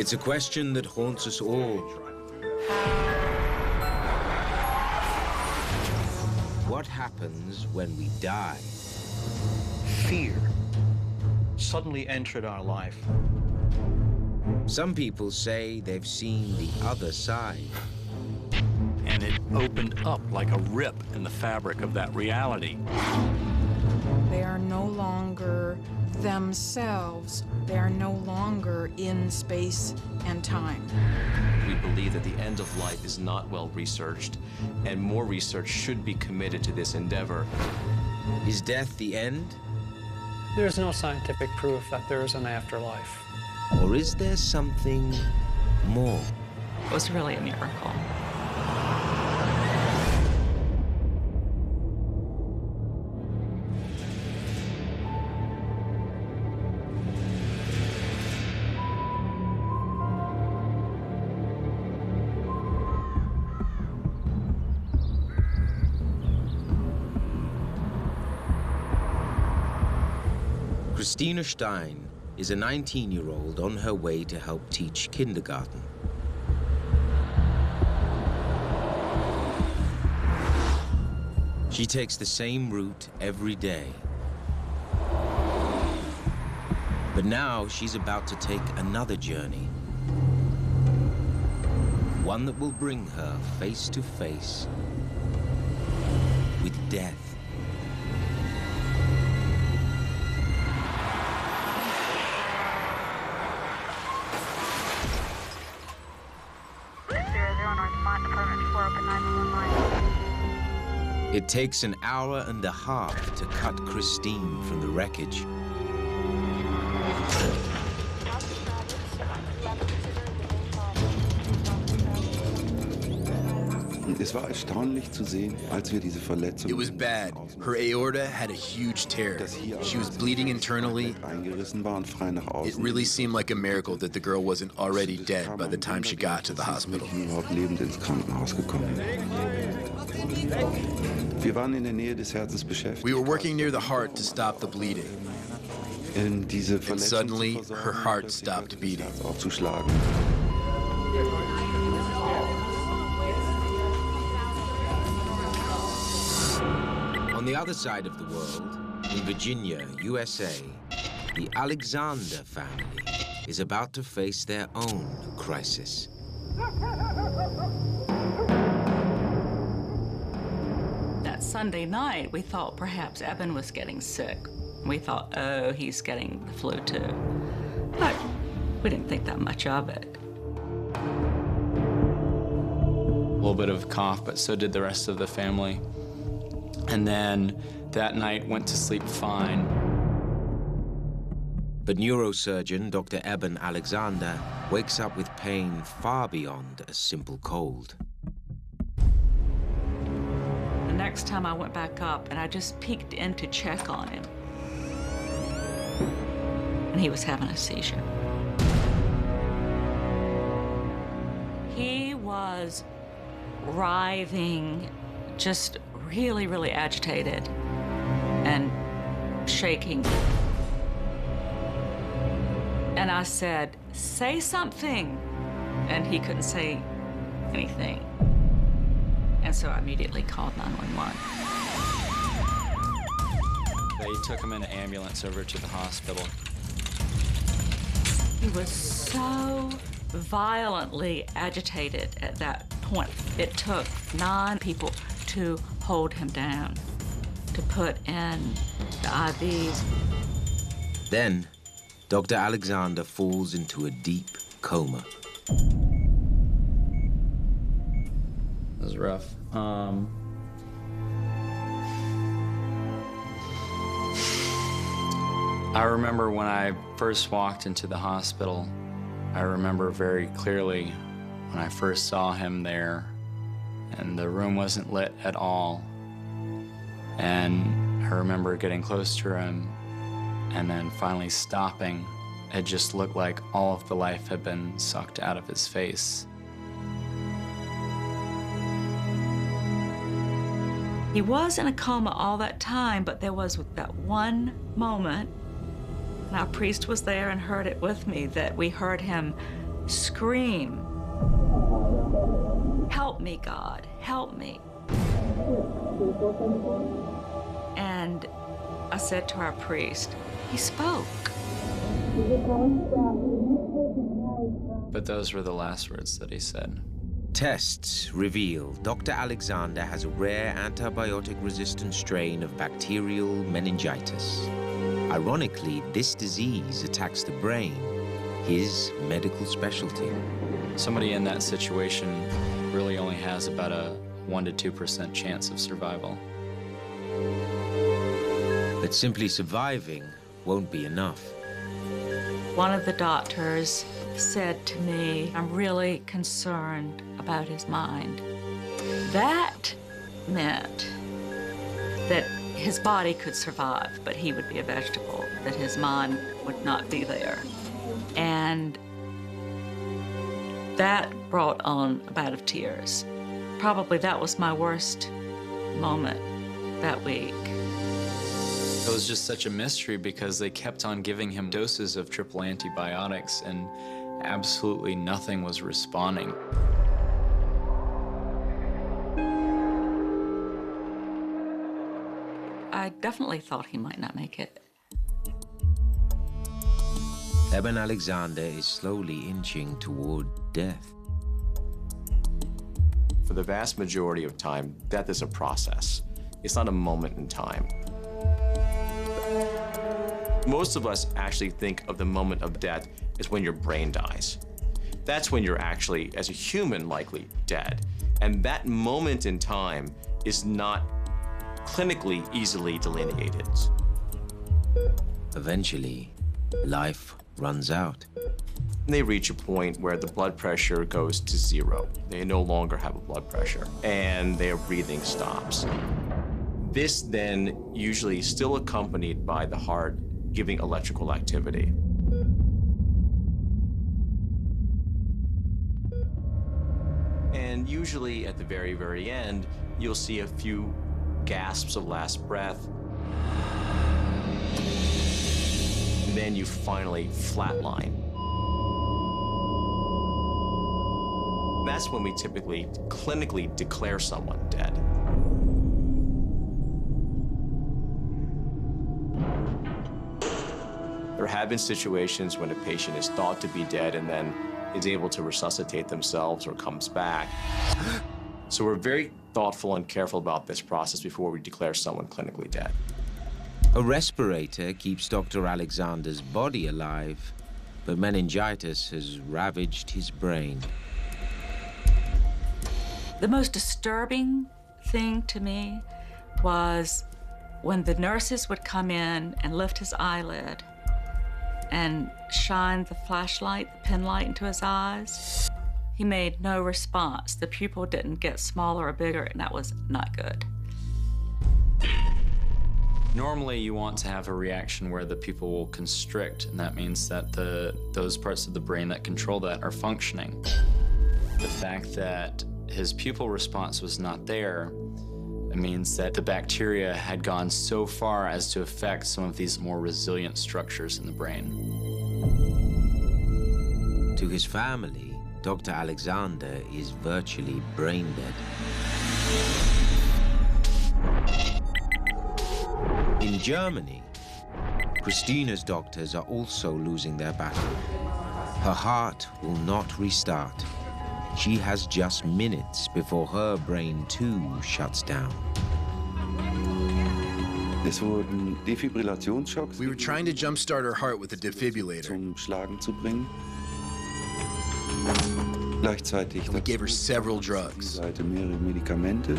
It's a question that haunts us all. What happens when we die? Fear suddenly entered our life. Some people say they've seen the other side. And it opened up like a rip in the fabric of that reality. They are no longer themselves. They are no longer in space and time. We believe that the end of life is not well researched, and more research should be committed to this endeavor. Is death the end? There's no scientific proof that there is an afterlife. Or is there something more? It was really a miracle. Christina Stein is a 19-year-old on her way to help teach kindergarten. She takes the same route every day. But now she's about to take another journey. One that will bring her face to face with death. It takes an hour and a half to cut Christine from the wreckage. Es war erstaunlich zu sehen, als wir diese Verletzung. It was bad. Her aorta had a huge tear. She was bleeding internally. It really seemed like a miracle that the girl wasn't already dead by the time she got to the hospital. Überhaupt lebend ins Krankenhaus gekommen. Wir waren in der Nähe des Herzens beschäftigt. We were working near the heart to stop the bleeding. And suddenly, her heart stopped beating. On the other side of the world, in Virginia, USA, the Alexander family is about to face their own crisis. That Sunday night, we thought perhaps Eben was getting sick. We thought, oh, he's getting the flu too. But we didn't think that much of it. A little bit of cough, but so did the rest of the family. And then that night went to sleep fine. But neurosurgeon Dr. Eben Alexander wakes up with pain far beyond a simple cold. The next time I went back up and I just peeked in to check on him. And he was having a seizure. He was writhing, just really, really agitated and shaking. And I said, say something. And he couldn't say anything. And so I immediately called 911. They took him in an ambulance over to the hospital. He was so violently agitated at that point. It took 9 people to hold him down, to put in the IVs. Then, Dr. Alexander falls into a deep coma. It was rough. I remember when I first walked into the hospital, I remember very clearly when I first saw him there, and the room wasn't lit at all. And I remember getting close to him and then finally stopping. It just looked like all of the life had been sucked out of his face. He was in a coma all that time, but there was that one moment, and our priest was there and heard it with me, that we heard him scream, "Help me, God, help me." And I said to our priest, he spoke. But those were the last words that he said. Tests reveal Dr. Alexander has a rare antibiotic-resistant strain of bacterial meningitis. Ironically, this disease attacks the brain, his medical specialty. Somebody in that situation really only has about a 1% to 2% chance of survival. But simply surviving won't be enough. One of the doctors said to me, "I'm really concerned about his mind." That meant that his body could survive, but he would be a vegetable, that his mind would not be there. And that brought on a bout of tears. Probably that was my worst moment that week. It was just such a mystery because they kept on giving him doses of triple antibiotics and absolutely nothing was responding. I definitely thought he might not make it. Eben Alexander is slowly inching toward death. For the vast majority of time, death is a process. It's not a moment in time. Most of us actually think of the moment of death as when your brain dies. That's when you're actually, as a human, likely dead. And that moment in time is not clinically easily delineated. Eventually, life runs out. They reach a point where the blood pressure goes to zero. They no longer have a blood pressure, and their breathing stops. This then usually is still accompanied by the heart giving electrical activity. And usually at the very, very end, you'll see a few gasps of last breath. And then you finally flatline. That's when we typically clinically declare someone dead. There have been situations when a patient is thought to be dead and then is able to resuscitate themselves or comes back. So we're very thoughtful and careful about this process before we declare someone clinically dead. A respirator keeps Dr. Alexander's body alive, but meningitis has ravaged his brain. The most disturbing thing to me was when the nurses would come in and lift his eyelid and shine the flashlight, the pen light into his eyes. He made no response. The pupil didn't get smaller or bigger, and that was not good. Normally, you want to have a reaction where the pupil will constrict, and that means that those parts of the brain that control that are functioning. The fact that his pupil response was not there, it means that the bacteria had gone so far as to affect some of these more resilient structures in the brain. To his family, Dr. Alexander is virtually brain dead. In Germany, Christina's doctors are also losing their battle. Her heart will not restart. She has just minutes before her brain too shuts down. Es wurden Defibrillationsschocks. We were trying to jumpstart her heart with a defibrillator. Zum Schlagen zu bringen. Gleichzeitig We gave her several drugs. Seite mehrere Medikamente.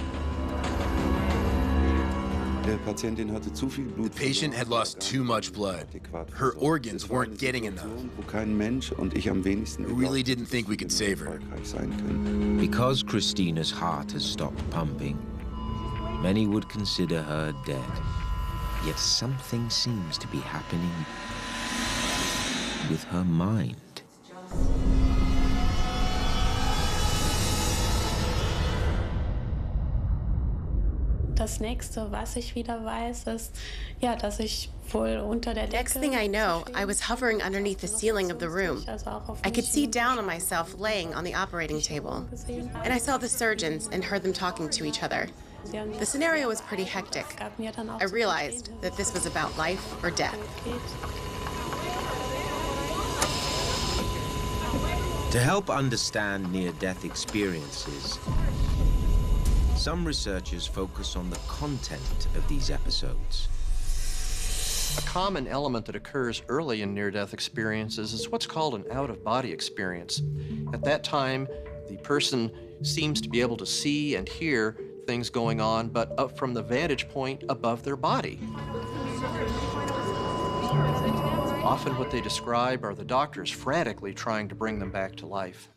Der Patientin hatte zu viel Blut. The patient had lost too much blood. Her organs weren't getting enough. Wo kein Mensch und ich am wenigsten We really didn't think we could save her. sein können. Because Christina's heart has stopped pumping, many would consider her dead. Yet something seems to be happening with her mind. das nächste, was ich wieder weiß, ist, ja, dass ich wohl unter der Decke. Next thing I know, I was hovering underneath the ceiling of the room. I could see down on myself laying on the operating table. And I saw the surgeons and heard them talking to each other. The scenario was pretty hectic. I realized that this was about life or death. To help understand near-death experiences, some researchers focus on the content of these episodes. A common element that occurs early in near-death experiences is what's called an out-of-body experience. At that time, the person seems to be able to see and hear things going on, but up from the vantage point above their body. Often what they describe are the doctors frantically trying to bring them back to life.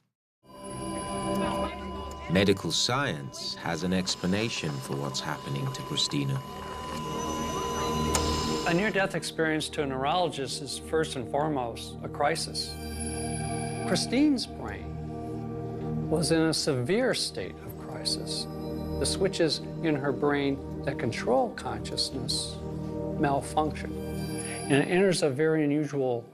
Medical science has an explanation for what's happening to Christina. A near-death experience to a neurologist is first and foremost a crisis. Christine's brain was in a severe state of crisis. The switches in her brain that control consciousness malfunction. And it enters a very unusual,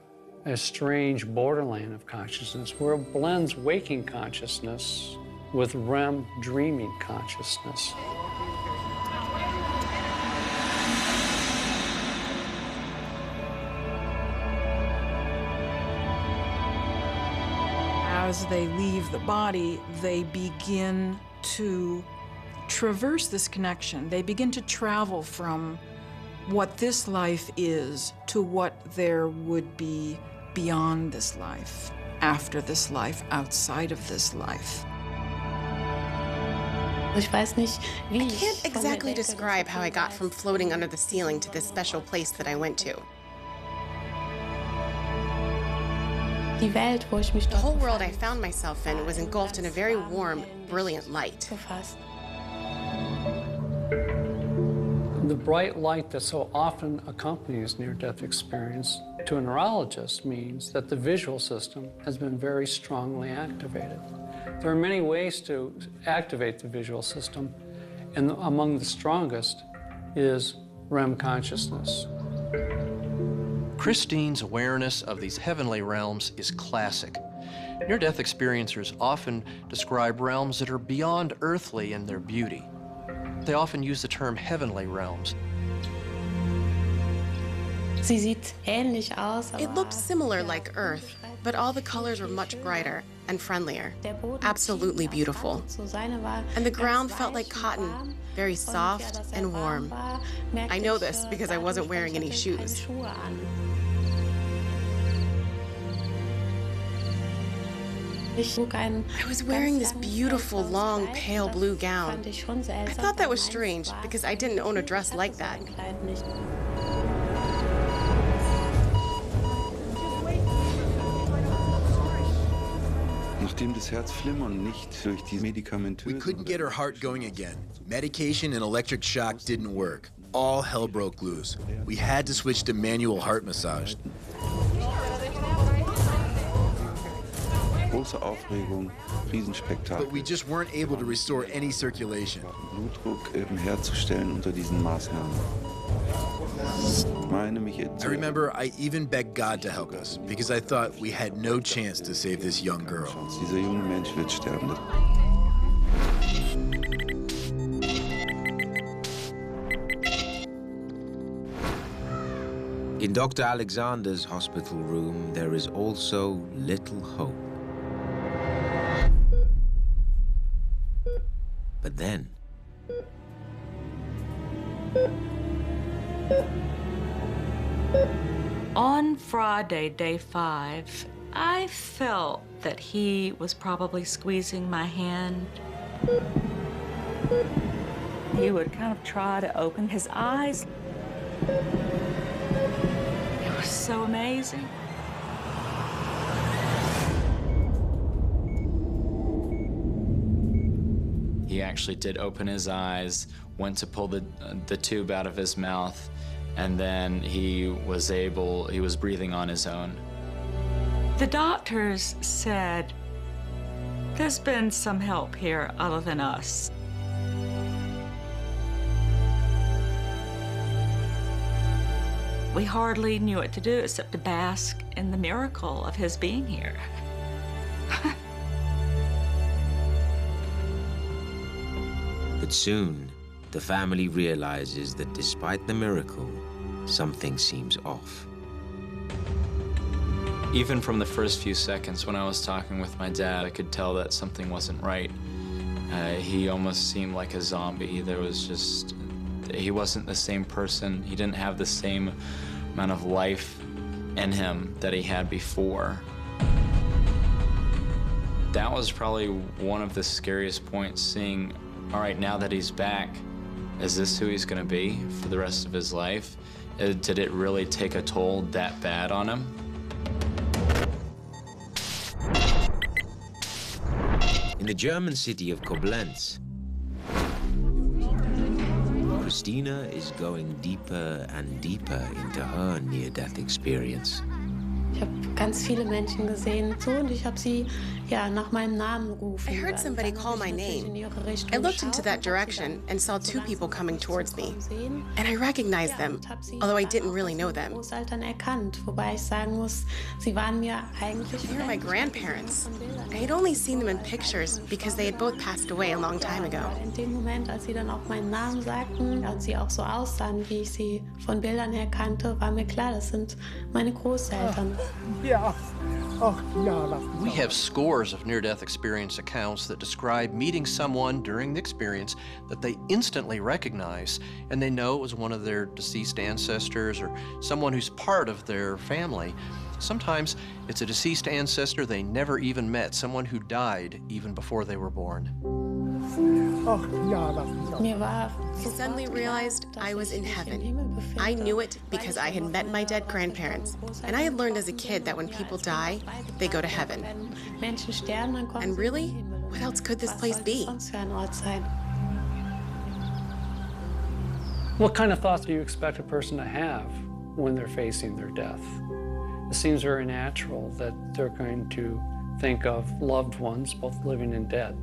a strange borderland of consciousness where it blends waking consciousness with REM dreaming consciousness. As they leave the body, they begin to traverse this connection. They begin to travel from what this life is to what there would be beyond this life, after this life, outside of this life. I can't exactly describe how I got from floating under the ceiling to this special place that I went to. The whole world I found myself in was engulfed in a very warm, brilliant light. The bright light that so often accompanies near-death experience to a neurologist means that the visual system has been very strongly activated. There are many ways to activate the visual system, and among the strongest is REM consciousness. Christine's awareness of these heavenly realms is classic. Near-death experiencers often describe realms that are beyond earthly in their beauty. They often use the term heavenly realms. It looked similar like Earth, but all the colors were much brighter and friendlier. Absolutely beautiful. And the ground felt like cotton, very soft and warm. I know this because I wasn't wearing any shoes. I was wearing this beautiful, long, pale blue gown. I thought that was strange because I didn't own a dress like that. We couldn't get her heart going again. Medication and electric shock didn't work. All hell broke loose. We had to switch to manual heart massage. But we just weren't able to restore any circulation. I remember I even begged God to help us because I thought we had no chance to save this young girl. In Dr. Alexander's hospital room, there is also little hope. But then, on Friday, day 5, I felt that he was probably squeezing my hand. He would kind of try to open his eyes. It was so amazing. He actually did open his eyes, went to pull the tube out of his mouth, and then he was breathing on his own. The doctors said, there's been some help here other than us. We hardly knew what to do except to bask in the miracle of his being here. But soon, the family realizes that despite the miracle, something seems off. Even from the first few seconds when I was talking with my dad, I could tell that something wasn't right. He almost seemed like a zombie. He wasn't the same person. He didn't have the same amount of life in him that he had before. That was probably one of the scariest points, seeing, all right, now that he's back, is this who he's gonna be for the rest of his life? Did it really take a toll that bad on him? In the German city of Koblenz, Christina is going deeper and deeper into her near-death experience. Ich habe ganz viele Menschen gesehen, und ich habe sie nach meinem Namen rufen. I heard somebody call my name. I looked into that direction and saw two people coming towards me. And I recognized them, although I didn't really know them. Wobei ich sagen muss, sie waren mir eigentlich They were my grandparents. I had only seen them in pictures because they had both passed away a long time ago. In dem Moment, als sie dann auch meinen Namen sagten und sie auch so aussahen, wie ich sie von Bildern her kannte, war mir klar, das sind meine Großeltern. We have scores of near-death experience accounts that describe meeting someone during the experience that they instantly recognize, and they know it was one of their deceased ancestors or someone who's part of their family. Sometimes it's a deceased ancestor they never even met, someone who died even before they were born. I suddenly realized I was in heaven. I knew it because I had met my dead grandparents, and I had learned as a kid that when people die, they go to heaven. And really, what else could this place be? What kind of thoughts do you expect a person to have when they're facing their death? It seems very natural that they're going to think of loved ones, both living and dead.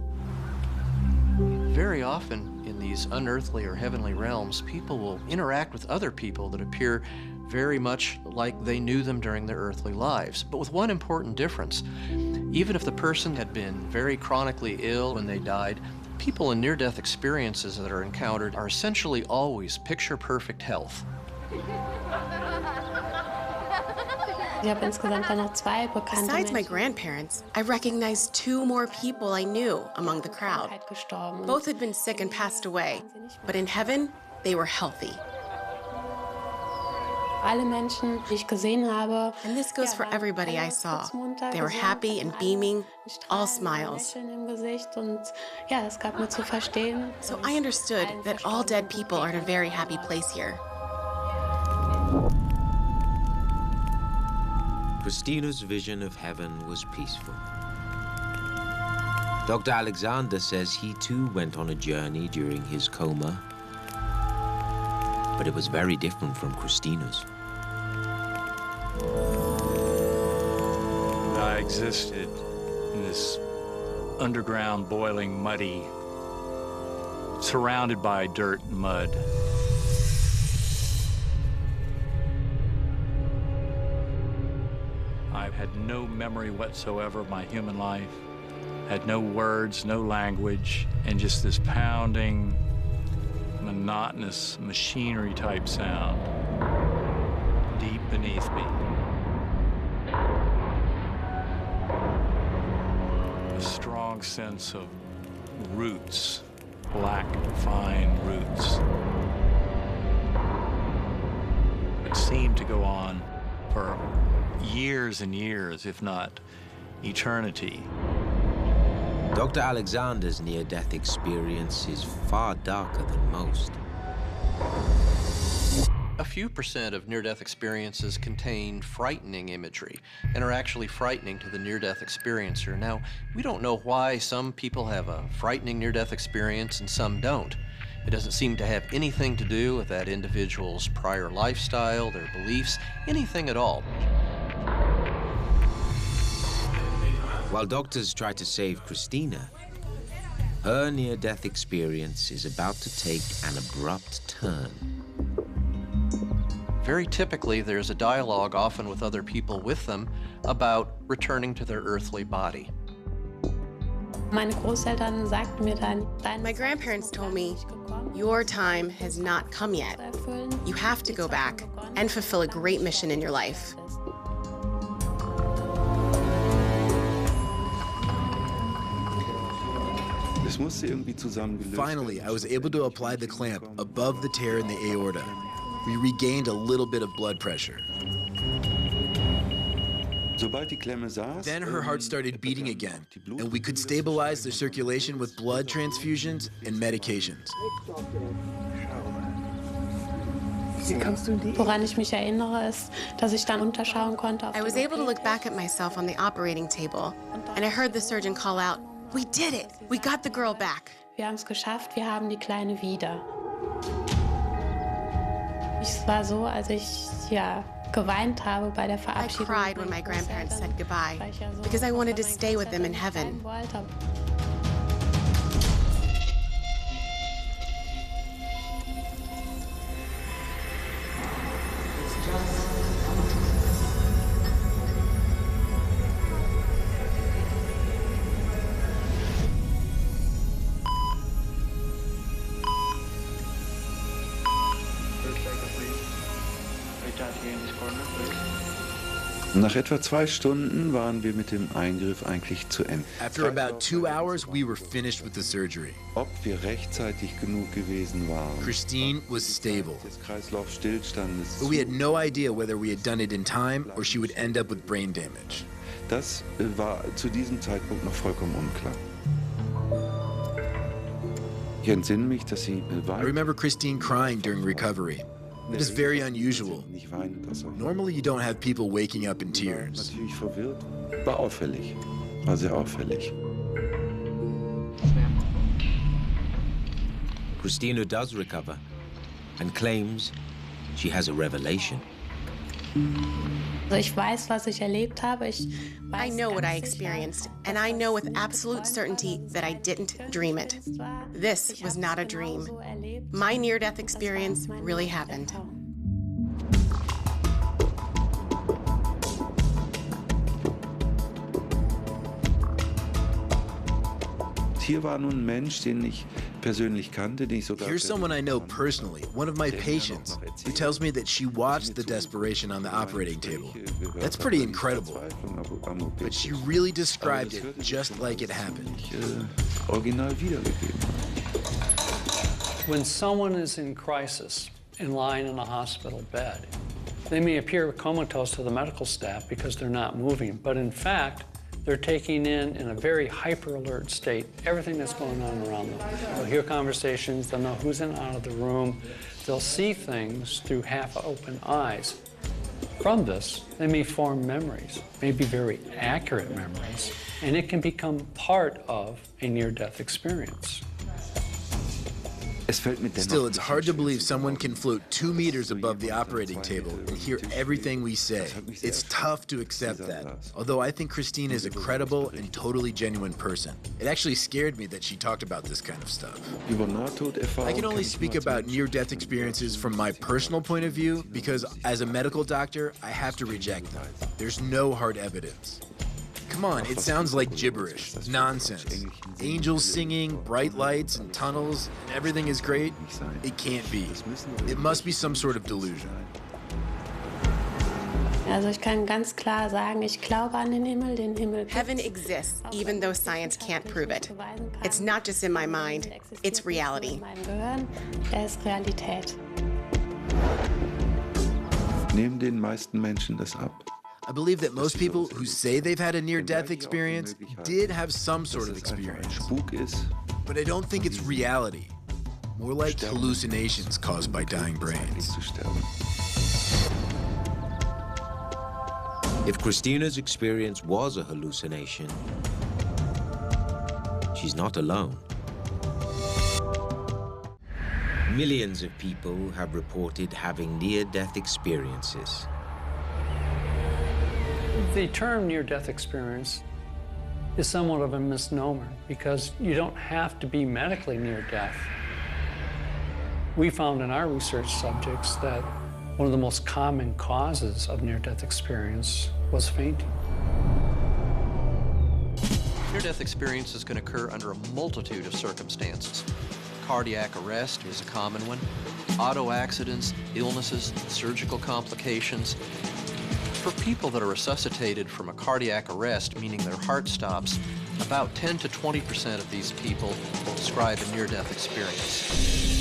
Very often in these unearthly or heavenly realms, people will interact with other people that appear very much like they knew them during their earthly lives, but with one important difference. Even if the person had been very chronically ill when they died, people in near-death experiences that are encountered are essentially always picture-perfect health. Besides my grandparents, I recognized two more people I knew among the crowd. Both had been sick and passed away, but in heaven, they were healthy. And this goes for everybody I saw. They were happy and beaming, all smiles. So I understood that all dead people are in a very happy place here. Christina's vision of heaven was peaceful. Dr. Alexander says he too went on a journey during his coma, but it was very different from Christina's. I existed in this underground, boiling, muddy, surrounded by dirt and mud. I had no memory whatsoever of my human life, had no words, no language, and just this pounding, monotonous, machinery-type sound deep beneath me. A strong sense of roots, black, fine roots. It seemed to go on for years and years, if not eternity. Dr. Alexander's near-death experience is far darker than most. A few percent of near-death experiences contain frightening imagery and are actually frightening to the near-death experiencer. Now, we don't know why some people have a frightening near-death experience and some don't. It doesn't seem to have anything to do with that individual's prior lifestyle, their beliefs, anything at all. While doctors try to save Christina, her near-death experience is about to take an abrupt turn. Very typically, there's a dialogue, often with other people with them, about returning to their earthly body. Meine Großeltern sagten mir dann, My grandparents told me, your time has not come yet. You have to go back and fulfill a great mission in your life. Finally, I was able to apply the clamp above the tear in the aorta. We regained a little bit of blood pressure. Then her heart started beating again, and we could stabilize the circulation with blood transfusions and medications. Woran ich mich erinnere, ist, dass ich dann unterschauen konnte. I was able to look back at myself on the operating table, and I heard the surgeon call out, "We did it! We got the girl back!" Wir haben es geschafft, wir haben die Kleine wieder. Es war so, als ich geweint habe bei der I Verabschiedung. cried when my grandparents said goodbye, because I wanted to stay with them in heaven. Nach etwa 2 Stunden waren wir mit dem Eingriff eigentlich zu Ende. After about 2 hours, we were finished with the surgery. Ob wir rechtzeitig genug gewesen waren. Christine was stable. Des Kreislaufstillstandes. But we had no idea whether we had done it in time or she would end up with brain damage. Das war zu diesem Zeitpunkt noch vollkommen unklar. Ich entsinne mich, dass sie I remember Christine crying during recovery. It is very unusual. Normally you don't have people waking up in tears. Natürlich verwirrt. War auffällig. War sehr auffällig. Christina does recover and claims she has a revelation. Also ich weiß, was ich erlebt habe. I know what I experienced, and I know with absolute certainty that I didn't dream it. This was not a dream. My near-death experience really happened. Hier war nun ein Mensch, den ich persönlich kannte, den ich sogar... Here's someone I know personally, one of my patients, who tells me that she watched the desperation on the operating table. That's pretty incredible. But she really described it just like it happened. Original wiedergegeben. When someone is in crisis and lying in a hospital bed, they may appear comatose to the medical staff because they're not moving, but in fact, they're taking in a very hyper-alert state, everything that's going on around them. They'll hear conversations, they'll know who's in and out of the room, they'll see things through half-open eyes. From this, they may form memories, maybe very accurate memories, and it can become part of a near-death experience. Still, it's hard to believe someone can float 2 meters above the operating table and hear everything we say. It's tough to accept that, although I think Christine is a credible and totally genuine person. It actually scared me that she talked about this kind of stuff. I can only speak about near-death experiences from my personal point of view because as a medical doctor, I have to reject them. There's no hard evidence. Come on, it sounds like gibberish, nonsense. Angels singing, bright lights and tunnels, and everything is great? It can't be. It must be some sort of delusion. Also ich kann ganz klar sagen, ich glaube an den Himmel, Heaven exists, even though science can't prove it. It's not just in my mind, it's reality. Ist Realität. Nehmen den meisten Menschen das ab. I believe that most people who say they've had a near-death experience did have some sort of experience. But I don't think it's reality. More like hallucinations caused by dying brains. If Christina's experience was a hallucination, she's not alone. Millions of people have reported having near-death experiences. The term near-death experience is somewhat of a misnomer because you don't have to be medically near death. We found in our research subjects that One of the most common causes of near-death experience was fainting. Near-death experiences can occur under a multitude of circumstances. Cardiac arrest is a common one. Auto accidents, illnesses, surgical complications. For people that are resuscitated from a cardiac arrest, meaning their heart stops, about 10 to 20% of these people will describe a near-death experience.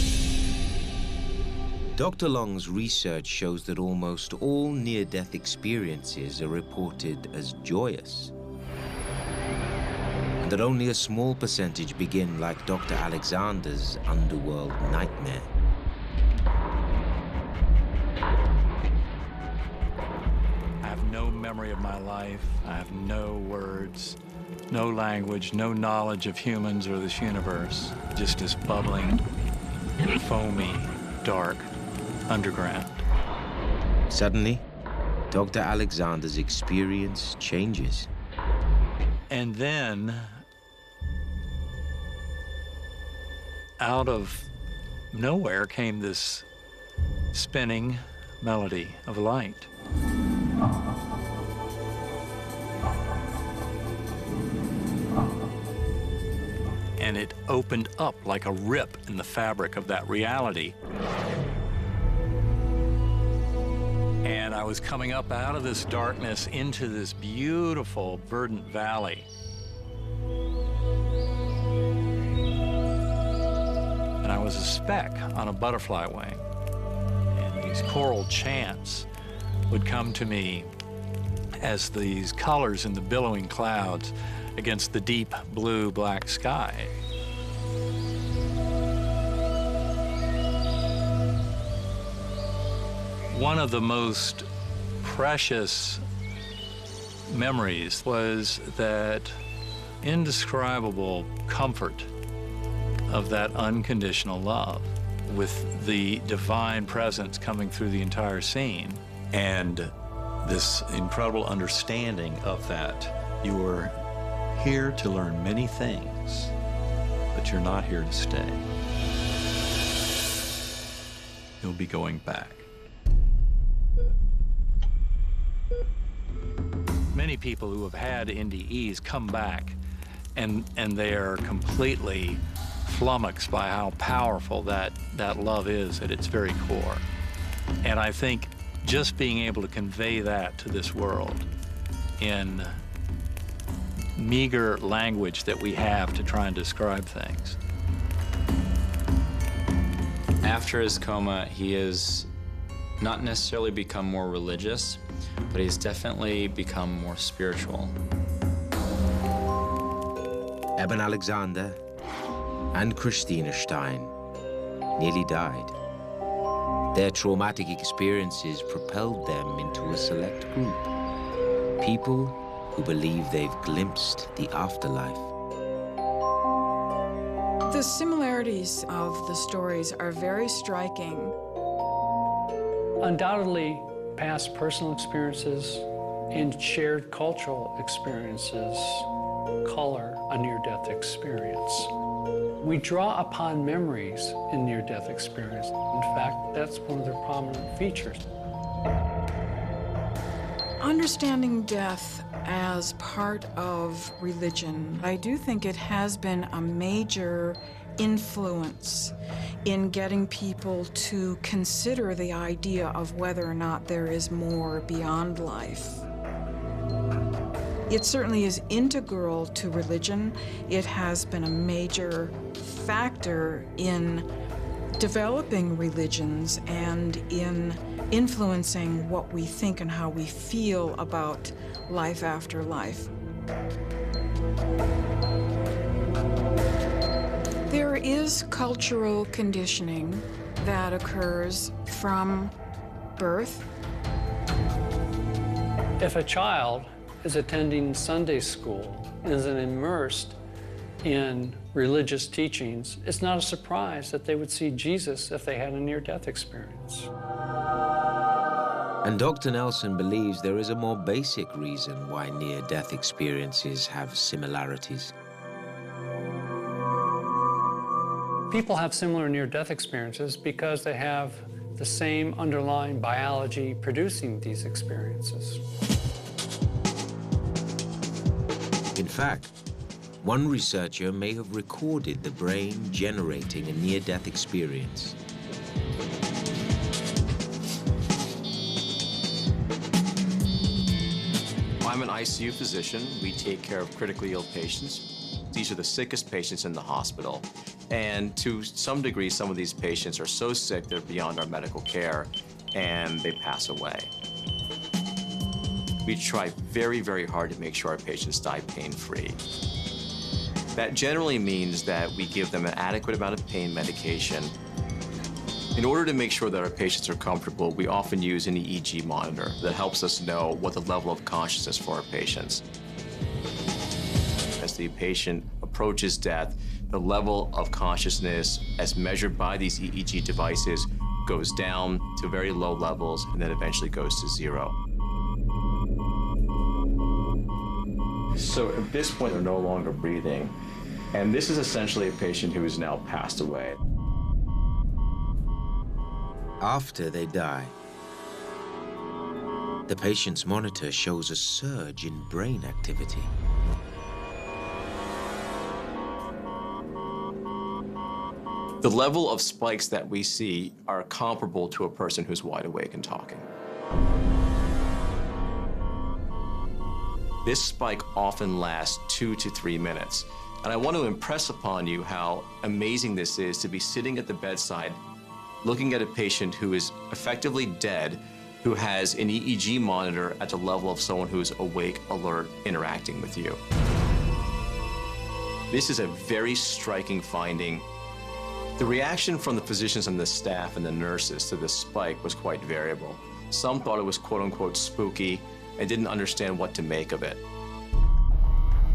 Dr. Long's research shows that almost all near-death experiences are reported as joyous, and that only a small percentage begin like Dr. Alexander's underworld nightmare. I have no memory of my life. I have no words, no language, no knowledge of humans or this universe. Just this bubbling, foamy, dark underground. Suddenly, Dr. Alexander's experience changes. And then, out of nowhere came this spinning melody of light. And it opened up like a rip in the fabric of that reality. And I was coming up out of this darkness into this beautiful, verdant valley. And I was a speck on a butterfly wing. And these choral chants would come to me as these colors in the billowing clouds against the deep blue black sky. One of the most precious memories was that indescribable comfort of that unconditional love, with the divine presence coming through the entire scene, and this incredible understanding of that. You are here to learn many things, but you're not here to stay. You'll be going back. Many people who have had NDEs come back and they are completely flummoxed by how powerful that love is at its very core. And I think just being able to convey that to this world in meager language that we have to try and describe things. After his coma, he has not necessarily become more religious, but he's definitely become more spiritual. Eben Alexander and Christina Stein nearly died. Their traumatic experiences propelled them into a select group. People who believe they've glimpsed the afterlife. The similarities of the stories are very striking. Undoubtedly, past personal experiences and shared cultural experiences color a near-death experience. We draw upon memories in near-death experience. In fact, that's one of their prominent features. Understanding death as part of religion, I do think it has been a major influence in getting people to consider the idea of whether or not there is more beyond life. It certainly is integral to religion. It has been a major factor in developing religions and in influencing what we think and how we feel about life after life. There is cultural conditioning that occurs from birth. If a child is attending Sunday school and is immersed in religious teachings, it's not a surprise that they would see Jesus if they had a near-death experience. And Dr. Nelson believes there is a more basic reason why near-death experiences have similarities. People have similar near-death experiences because they have the same underlying biology producing these experiences. In fact, one researcher may have recorded the brain generating a near-death experience. I'm an ICU physician. We take care of critically ill patients. These are the sickest patients in the hospital. And to some degree, some of these patients are so sick they're beyond our medical care, and they pass away. We try very, very hard to make sure our patients die pain-free. That generally means that we give them an adequate amount of pain medication. In order to make sure that our patients are comfortable, we often use an EEG monitor that helps us know what the level of consciousness for our patients. As the patient approaches death, the level of consciousness, as measured by these EEG devices, goes down to very low levels and then eventually goes to zero. So at this point, they're no longer breathing. And this is essentially a patient who has now passed away. After they die, the patient's monitor shows a surge in brain activity. The level of spikes that we see are comparable to a person who's wide awake and talking. This spike often lasts 2 to 3 minutes. And I want to impress upon you how amazing this is to be sitting at the bedside looking at a patient who is effectively dead, who has an EEG monitor at the level of someone who's awake, alert, interacting with you. This is a very striking finding. The reaction from the physicians and the staff and the nurses to this spike was quite variable. Some thought it was quote-unquote spooky and didn't understand what to make of it.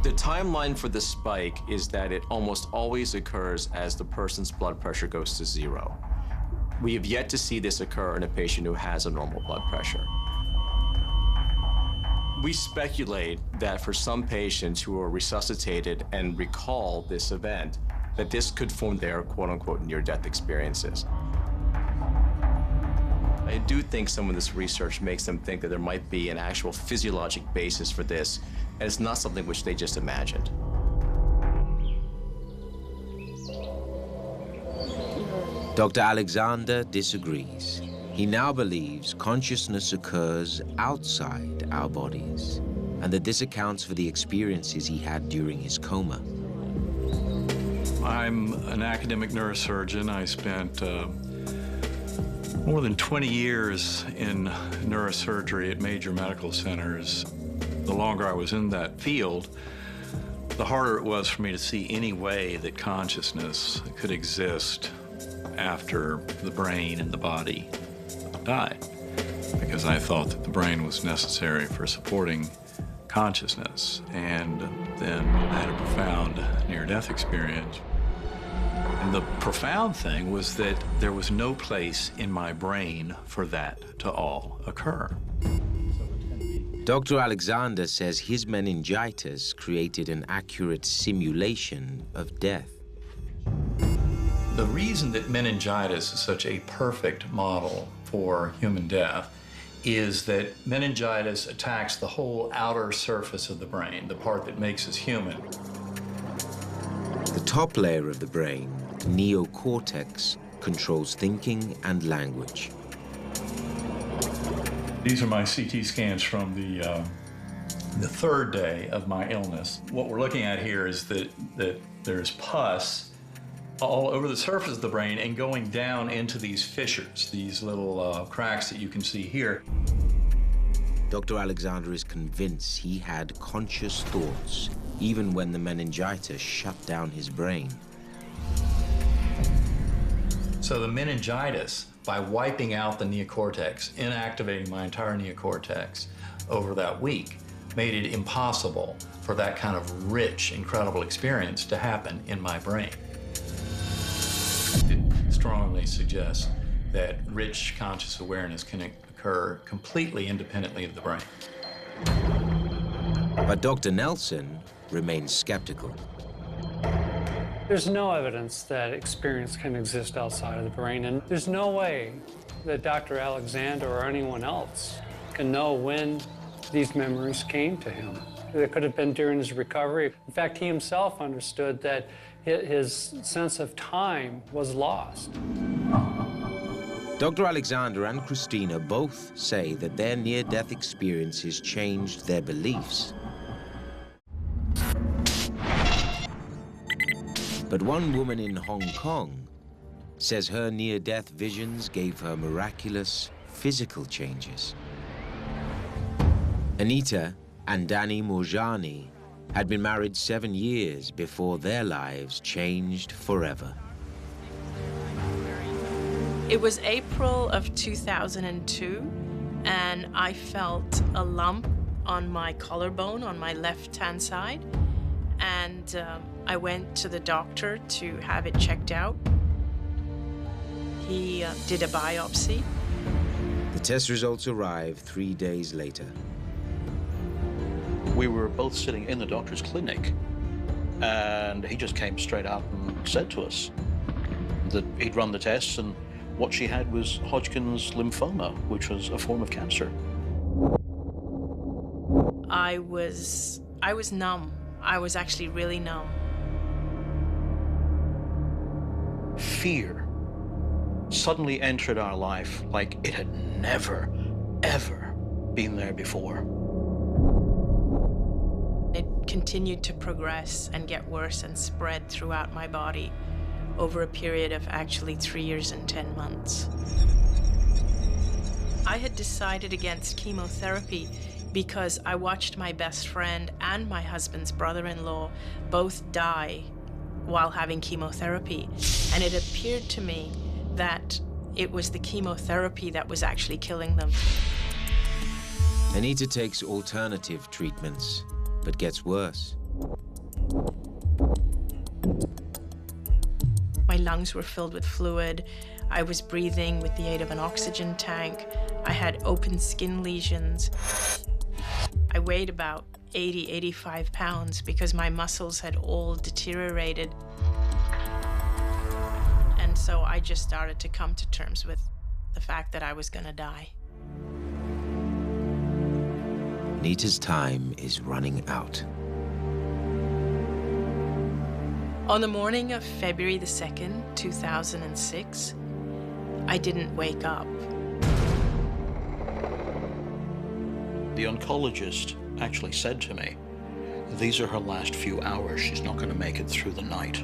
The timeline for the spike is that it almost always occurs as the person's blood pressure goes to zero. We have yet to see this occur in a patient who has a normal blood pressure. We speculate that for some patients who are resuscitated and recall this event, that this could form their quote-unquote near-death experiences. I do think some of this research makes them think that there might be an actual physiologic basis for this, and it's not something which they just imagined. Dr. Alexander disagrees. He now believes consciousness occurs outside our bodies, and that this accounts for the experiences he had during his coma. I'm an academic neurosurgeon. I spent more than 20 years in neurosurgery at major medical centers. The longer I was in that field, the harder it was for me to see any way that consciousness could exist after the brain and the body died, because I thought that the brain was necessary for supporting consciousness. And then I had a profound near-death experience. And the profound thing was that there was no place in my brain for that to all occur. Dr. Alexander says his meningitis created an accurate simulation of death. The reason that meningitis is such a perfect model for human death is that meningitis attacks the whole outer surface of the brain, the part that makes us human. The top layer of the brain, neocortex, controls thinking and language. These are my CT scans from the third day of my illness. What we're looking at here is that there's pus all over the surface of the brain and going down into these fissures, these little cracks that you can see here. Dr. Alexander is convinced he had conscious thoughts, even when the meningitis shut down his brain. So the meningitis, by wiping out the neocortex, inactivating my entire neocortex over that week, made it impossible for that kind of rich, incredible experience to happen in my brain. It strongly suggests that rich conscious awareness can occur completely independently of the brain. But Dr. Nelson remains skeptical. There's no evidence that experience can exist outside of the brain, and there's no way that Dr. Alexander or anyone else can know when these memories came to him. It could have been during his recovery. In fact, he himself understood that his sense of time was lost. Dr. Alexander and Christina both say that their near-death experiences changed their beliefs. But one woman in Hong Kong says her near-death visions gave her miraculous physical changes. Anita and Danny Moorjani had been married 7 years before their lives changed forever. It was April of 2002, and I felt a lump on my collarbone on my left-hand side, and I went to the doctor to have it checked out. He did a biopsy. The test results arrived 3 days later. We were both sitting in the doctor's clinic, and he just came straight out and said to us that he'd run the tests, and what she had was Hodgkin's lymphoma, which was a form of cancer. I was numb. I was actually really numb. Fear suddenly entered our life like it had never, ever been there before. It continued to progress and get worse and spread throughout my body over a period of actually 3 years and 10 months. I had decided against chemotherapy because I watched my best friend and my husband's brother-in-law both die while having chemotherapy. And it appeared to me that it was the chemotherapy that was actually killing them. Anita takes alternative treatments, but gets worse. My lungs were filled with fluid. I was breathing with the aid of an oxygen tank. I had open skin lesions. I weighed about 80, 85 pounds because my muscles had all deteriorated. And so I just started to come to terms with the fact that I was gonna die. Anita's time is running out. On the morning of February the 2nd, 2006, I didn't wake up. The oncologist actually said to me, these are her last few hours. She's not going to make it through the night.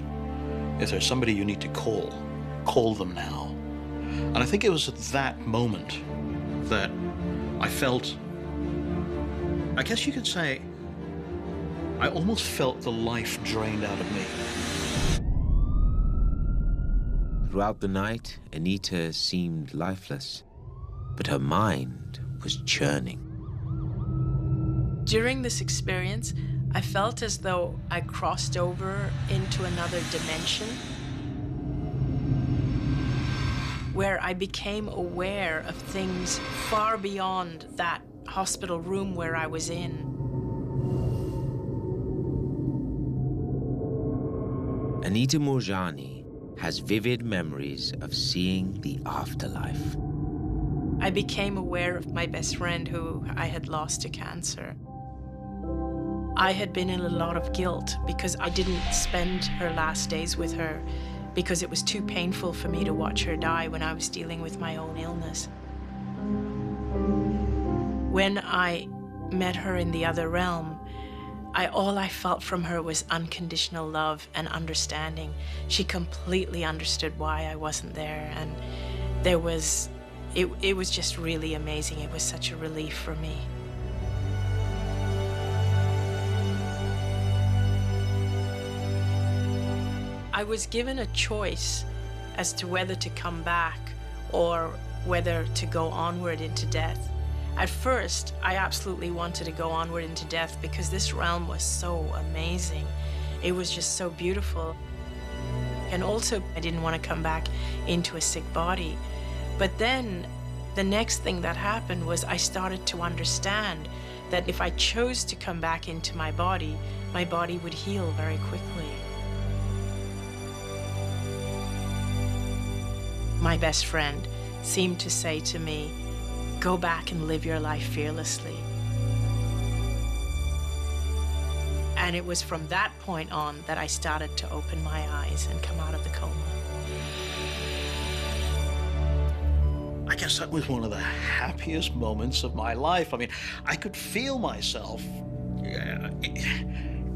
If there's somebody you need to call them now. And I think it was at that moment that I felt, I guess you could say, I almost felt the life drained out of me. Throughout the night, Anita seemed lifeless, but her mind was churning. During this experience, I felt as though I crossed over into another dimension where I became aware of things far beyond that hospital room where I was in. Anita Moorjani has vivid memories of seeing the afterlife. I became aware of my best friend who I had lost to cancer. I had been in a lot of guilt because I didn't spend her last days with her because it was too painful for me to watch her die when I was dealing with my own illness. When I met her in the other realm, all I felt from her was unconditional love and understanding. She completely understood why I wasn't there, and it was just really amazing. It was such a relief for me. I was given a choice as to whether to come back or whether to go onward into death. At first, I absolutely wanted to go onward into death because this realm was so amazing. It was just so beautiful. And also, I didn't want to come back into a sick body. But then, the next thing that happened was I started to understand that if I chose to come back into my body would heal very quickly. My best friend, seemed to say to me, go back and live your life fearlessly. And it was from that point on that I started to open my eyes and come out of the coma. I guess that was one of the happiest moments of my life. I mean, I could feel myself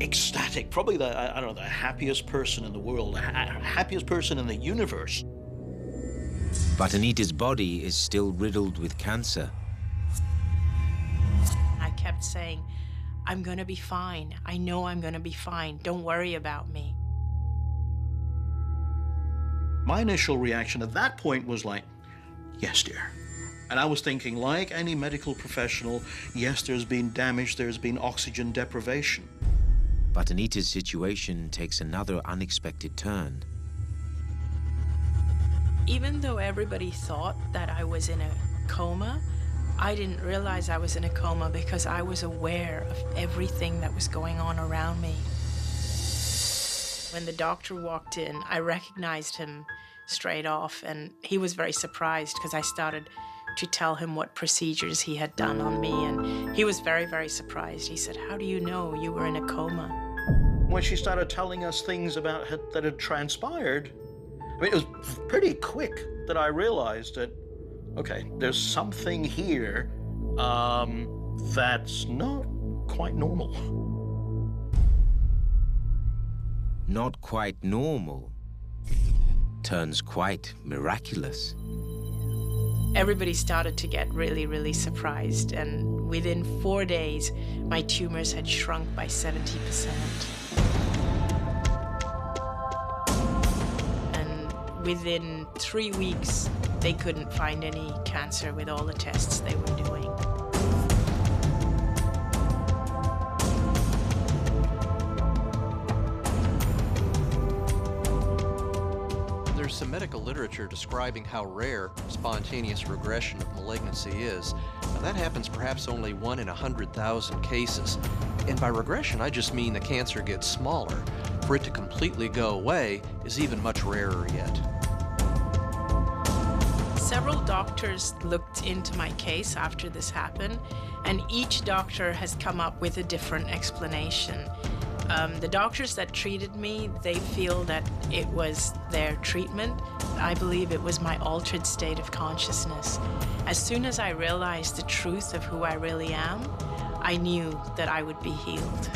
ecstatic, probably the happiest person in the world, the happiest person in the universe. But Anita's body is still riddled with cancer. I kept saying, I'm gonna be fine. I know I'm gonna be fine. Don't worry about me. My initial reaction at that point was like, yes, dear. And I was thinking, like any medical professional, yes, there's been damage, there's been oxygen deprivation. But Anita's situation takes another unexpected turn. Even though everybody thought that I was in a coma, I didn't realize I was in a coma because I was aware of everything that was going on around me. When the doctor walked in, I recognized him straight off, and he was very surprised because I started to tell him what procedures he had done on me, and he was very, very surprised. He said, how do you know you were in a coma? When she started telling us things about that had transpired, I mean, it was pretty quick that I realized that, okay, there's something here that's not quite normal. Not quite normal turns quite miraculous. Everybody started to get really, really surprised, and within 4 days, my tumors had shrunk by 70%. And within 3 weeks, they couldn't find any cancer with all the tests they were doing. There's some medical literature describing how rare spontaneous regression of malignancy is. Now, that happens perhaps only 1 in 100,000 cases. And by regression, I just mean the cancer gets smaller. For it to completely go away is even much rarer yet. Several doctors looked into my case after this happened, and each doctor has come up with a different explanation. The doctors that treated me, they feel that it was their treatment. I believe it was my altered state of consciousness. As soon as I realized the truth of who I really am, I knew that I would be healed.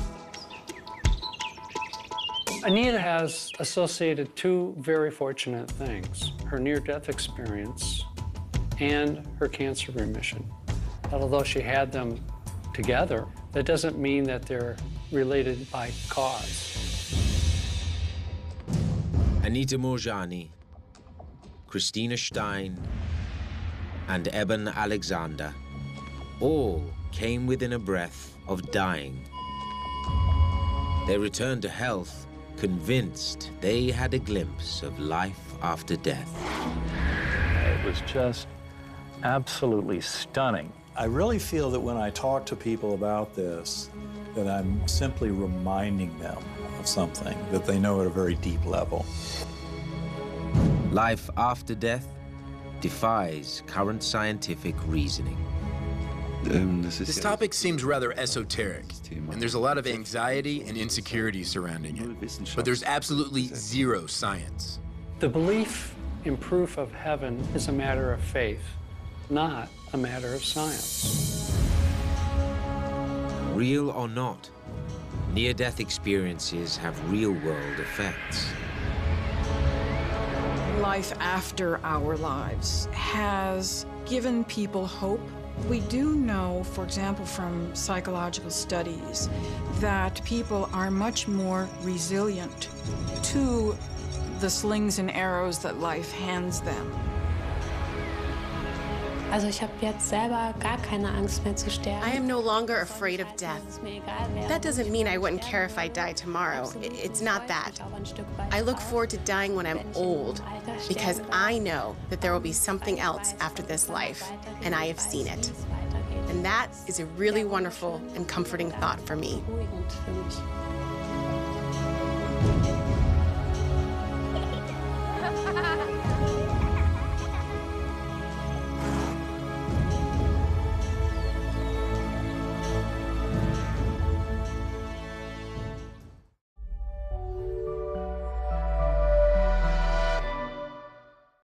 Anita has associated two very fortunate things, her near-death experience and her cancer remission. But although she had them together, that doesn't mean that they're related by cause. Anita Morjani, Christina Stein, and Eben Alexander all came within a breath of dying. They returned to health, convinced they had a glimpse of life after death. It was just absolutely stunning. I really feel that when I talk to people about this, that I'm simply reminding them of something that they know at a very deep level. Life after death defies current scientific reasoning. This topic seems rather esoteric, and there's a lot of anxiety and insecurity surrounding it. But there's absolutely zero science. The belief in proof of heaven is a matter of faith, not a matter of science. Real or not, near-death experiences have real-world effects. Life after our lives has given people hope. We do know, for example, from psychological studies, that people are much more resilient to the slings and arrows that life hands them. Also ich habe jetzt selber gar keine Angst mehr zu sterben. I am no longer afraid of death. That doesn't mean I wouldn't care if I die tomorrow. It's not that. I look forward to dying when I'm old because I know that there will be something else after this life, and I have seen it. And that is a really wonderful and comforting thought for me.